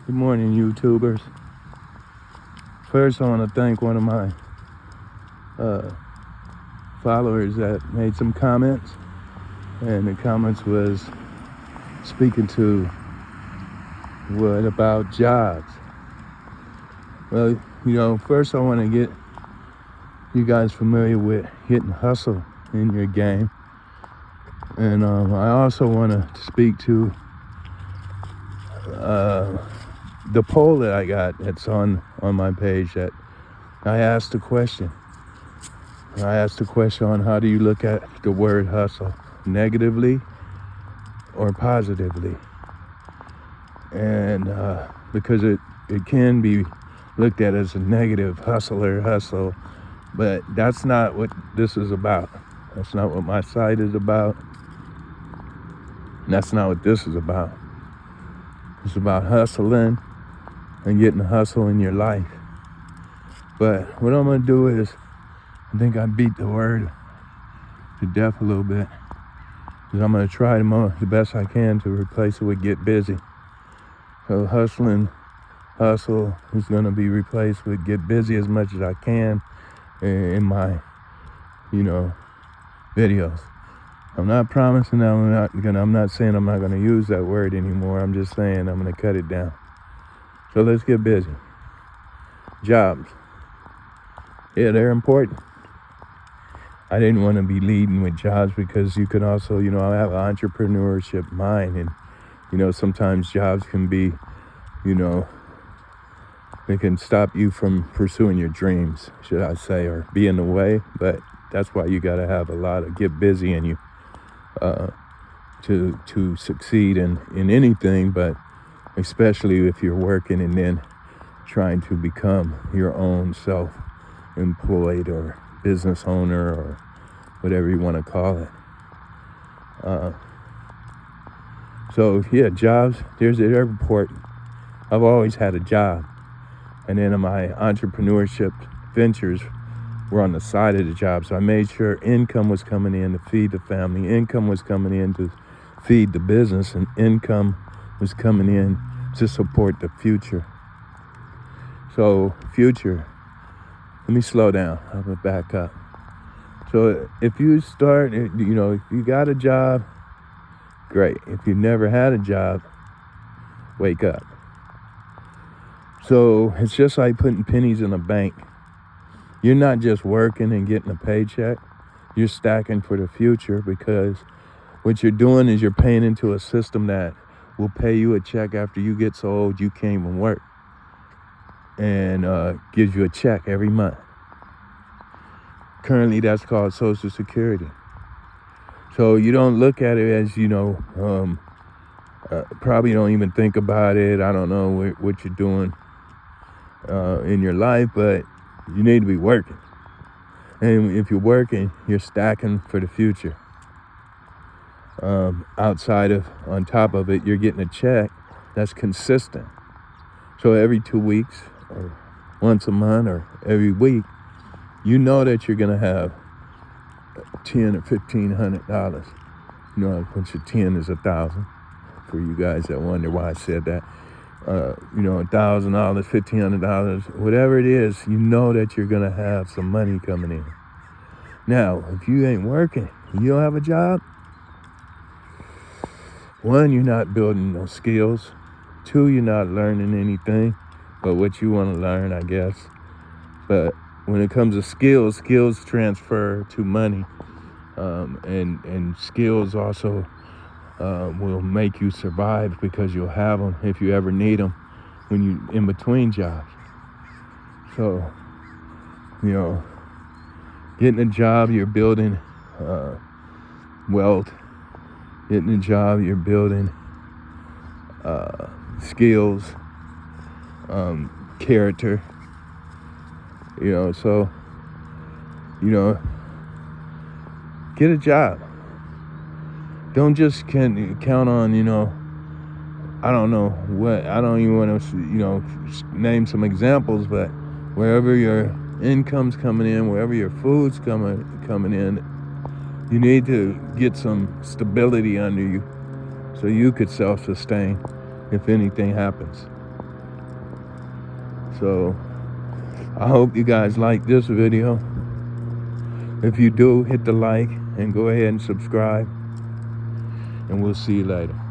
Good morning, YouTubers. First, I want to thank one of my followers that made some comments, and the comments was speaking to what about jobs. Well, first I want to get you guys familiar with hitting hustle in your game, and I also want to speak to the poll that I got that's on my page. That I asked a question. I asked a question on how do you look at the word hustle, negatively or positively? And because it can be looked at as a negative, hustle, but that's not what this is about. That's not what my site is about. And that's not what this is about. It's about hustling and getting a hustle in your life. But what I'm going to do is, I think I beat the word to death a little bit. Because I'm going to try the best I can to replace it with get busy. So hustle is going to be replaced with get busy as much as I can in my, videos. I'm not promising that I'm not saying I'm not going to use that word anymore. I'm just saying I'm going to cut it down. So let's get busy. Jobs. Yeah, they're important. I didn't want to be leading with jobs because you could also, I have an entrepreneurship mind, and, sometimes jobs can be, they can stop you from pursuing your dreams, should I say, or be in the way. But that's why you got to have a lot of get busy in you to succeed in anything, but especially if you're working and then trying to become your own self-employed or business owner or whatever you want to call it. So yeah, jobs, they're important. I've always had a job. And then my entrepreneurship ventures were on the side of the job. So I made sure income was coming in to feed the family. Income was coming in to feed the business. And income was coming in to support the future. So future, let me slow down. I'm going to back up. So if you start, if you got a job, great. If you never had a job, wake up. So it's just like putting pennies in a bank. You're not just working and getting a paycheck. You're stacking for the future, because what you're doing is you're paying into a system that will pay you a check after you get so old you can't even work, and gives you a check every month. Currently, that's called Social Security. So you don't look at it as, probably don't even think about it. I don't know what you're doing in your life, but you need to be working. And if you're working, you're stacking for the future. On top of it, you're getting a check that's consistent. So every 2 weeks or once a month or every week, you know that you're going to have $1,000 or $1,500. Which 10 is 1,000 for you guys that wonder why I said that. $1,000, $1,500, whatever it is, you know that you're going to have some money coming in. Now, if you ain't working, you don't have a job, one, you're not building no skills. Two, you're not learning anything but what you want to learn, I guess. But when it comes to skills transfer to money. And skills also will make you survive, because you'll have them if you ever need them when you in between jobs. So, getting a job, you're building wealth. Getting a job, you're building skills, character. So, get a job. Don't just count on, I don't know what, I don't even want to, name some examples, but wherever your income's coming in, wherever your food's coming in, you need to get some stability under you so you could self-sustain if anything happens. So I hope you guys like this video. If you do, hit the like and go ahead and subscribe, and we'll see you later.